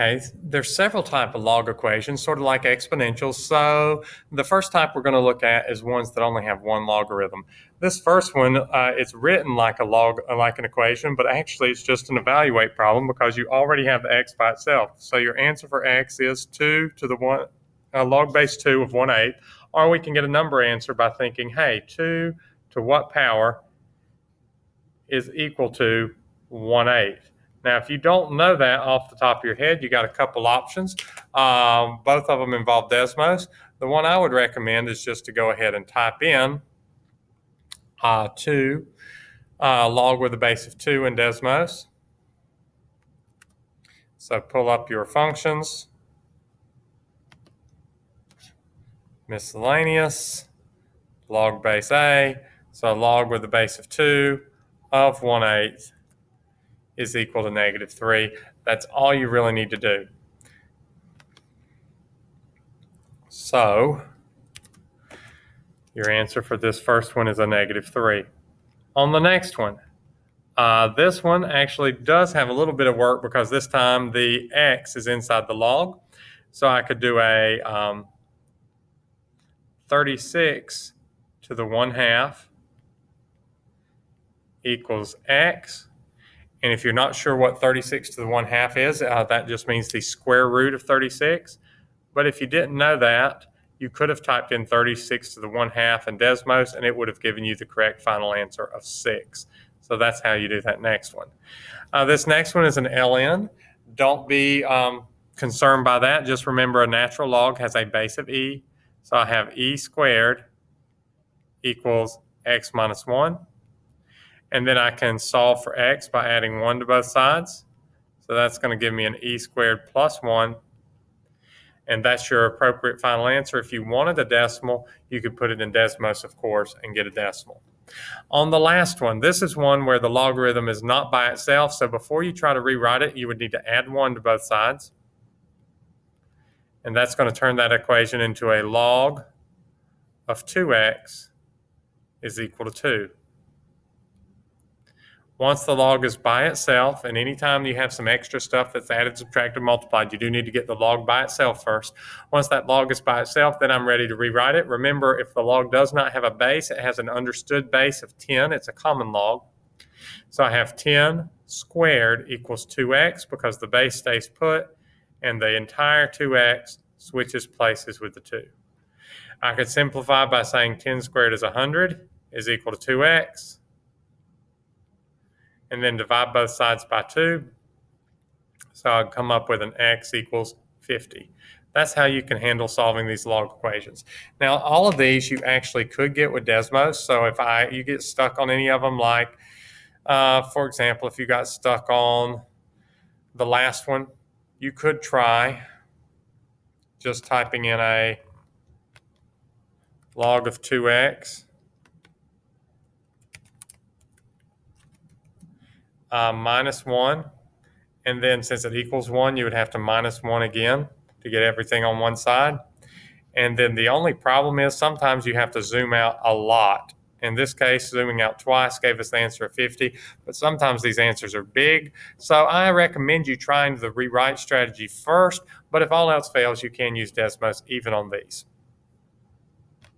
Okay, there's several types of log equations, sort of like exponentials. So the first type we're going to look at is ones that only have one logarithm. This first one, it's written like like an equation, but actually it's just an evaluate problem because you already have the x by itself. So your answer for x is 2 to the 1, log base 2 of 1/8. Or we can get a number answer by thinking, hey, 2 to what power is equal to 1/8. Now, if you don't know that off the top of your head, you got a couple options. Both of them involve Desmos. The one I would recommend is just to go ahead and type in 2 log with a base of 2 in Desmos. So pull up your functions, miscellaneous, log base A. So log with a base of 2 of 1/8 is equal to -3. That's all you really need to do. So your answer for this first one is a -3. On the next one, this one actually does have a little bit of work because this time the x is inside the log. So I could do a 36 to the 1/2 equals x. And if you're not sure what 36 to the 1/2 is, that just means the square root of 36. But if you didn't know that, you could have typed in 36 to the 1/2 in Desmos, and it would have given you the correct final answer of 6. So that's how you do that next one. This next one is an ln. Don't be concerned by that. Just remember a natural log has a base of e. So I have e squared equals x minus 1. And then I can solve for x by adding 1 to both sides. So that's going to give me an e squared plus 1. And that's your appropriate final answer. If you wanted a decimal, you could put it in Desmos, of course, and get a decimal. On the last one, this is one where the logarithm is not by itself. So before you try to rewrite it, you would need to add 1 to both sides. And that's going to turn that equation into a log of 2x is equal to 2. Once the log is by itself, and anytime you have some extra stuff that's added, subtracted, multiplied, you do need to get the log by itself first. Once that log is by itself, then I'm ready to rewrite it. Remember, if the log does not have a base, it has an understood base of 10. It's a common log. So I have 10 squared equals 2x because the base stays put, and the entire 2x switches places with the 2. I could simplify by saying 10 squared is 100 is equal to 2x. And then divide both sides by 2. So I'd come up with an x equals 50. That's how you can handle solving these log equations. Now, all of these you actually could get with Desmos. So if you get stuck on any of them, like, for example, if you got stuck on the last one, you could try just typing in a log of 2x minus 1, and then since it equals 1, you would have to minus 1 again to get everything on one side. And then the only problem is sometimes you have to zoom out a lot. In this case, zooming out twice gave us the answer of 50, but sometimes these answers are big. So I recommend you trying the rewrite strategy first, but if all else fails, you can use Desmos even on these.